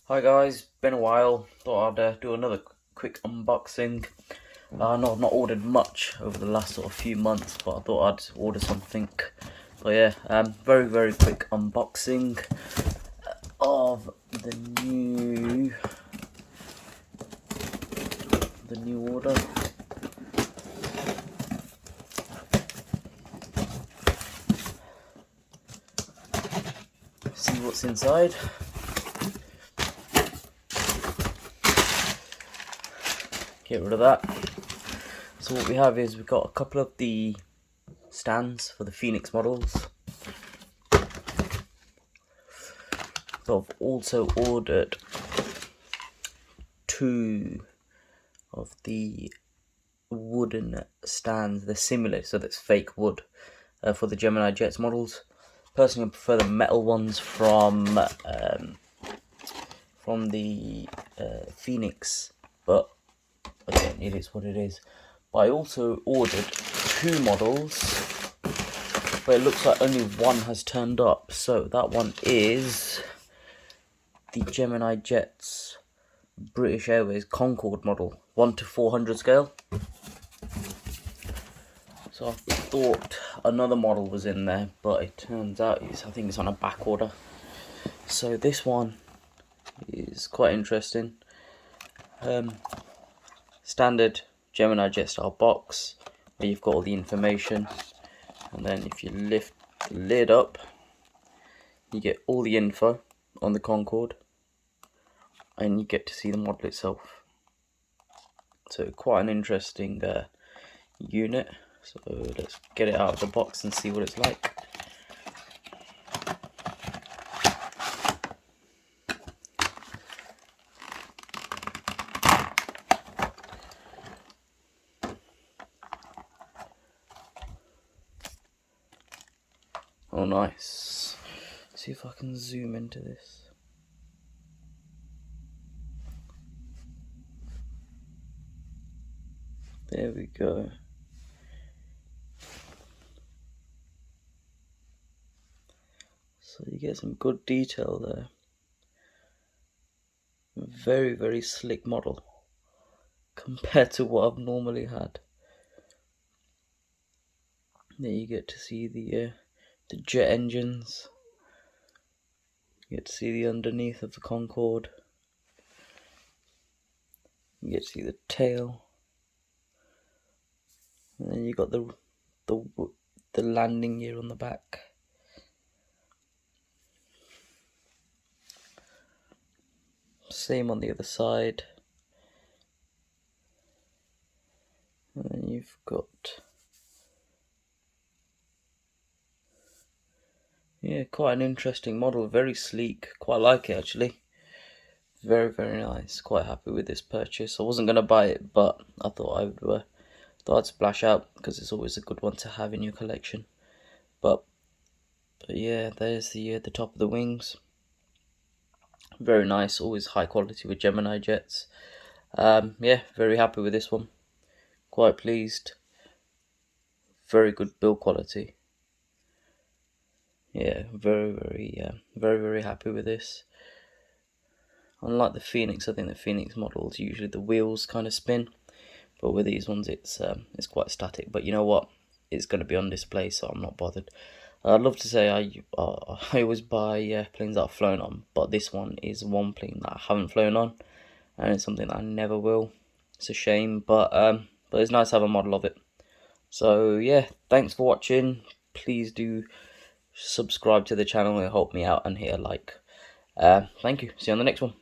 Hi guys, been a while. Thought I'd do another quick unboxing. No, I've not ordered much over the last sort of few months, but I thought I'd order something. But yeah, very quick unboxing of the new order. See what's inside. Get rid of that. So what we have is we've got a couple of the stands for the Phoenix models. So I've also ordered 2 of the wooden stands, the simulator, so that's fake wood, for the Gemini Jets models. Personally, I prefer the metal ones from the Phoenix, but again, it is what it is. But I also ordered 2 models, but it looks like only one has turned up. So that one is the Gemini Jets British Airways Concorde model, 1:400 scale. So I thought another model was in there, but it turns out I think it's on a back order. So this one is quite interesting. Standard Gemini Jet style box where you've got all the information, and then if you lift the lid up, you get all the info on the Concorde, and you get to see the model itself. So quite an interesting unit. So let's get it out of the box and see what it's like. Oh, nice. See if I can zoom into this. There we go. So you get some good detail there. Very slick model compared to what I've normally had. There you get to see the jet engines. You get to see the underneath of the Concorde. You get to see the tail, and then you got the landing gear on the back. Same on the other side. And then you've got, yeah, quite an interesting model, very sleek. Quite like it actually. Very nice. Quite happy with this purchase. I wasn't gonna buy it, but I thought I'd splash out because it's always a good one to have in your collection. But yeah, there's the top of the wings. Very nice. Always high quality with Gemini Jets. Yeah, very happy with this one. Quite pleased. Very good build quality. Yeah, very happy with this. Unlike the Phoenix, I think the Phoenix models usually the wheels kind of spin, but with these ones it's quite static. But you know what? It's going to be on display, so I'm not bothered. I'd love to say I always buy planes that I've flown on, but this one is one plane that I haven't flown on, and it's something that I never will. It's a shame, but it's nice to have a model of it. So yeah, thanks for watching. Please do subscribe to the channel, it'll help me out, and hit a like. Thank you. See you on the next one.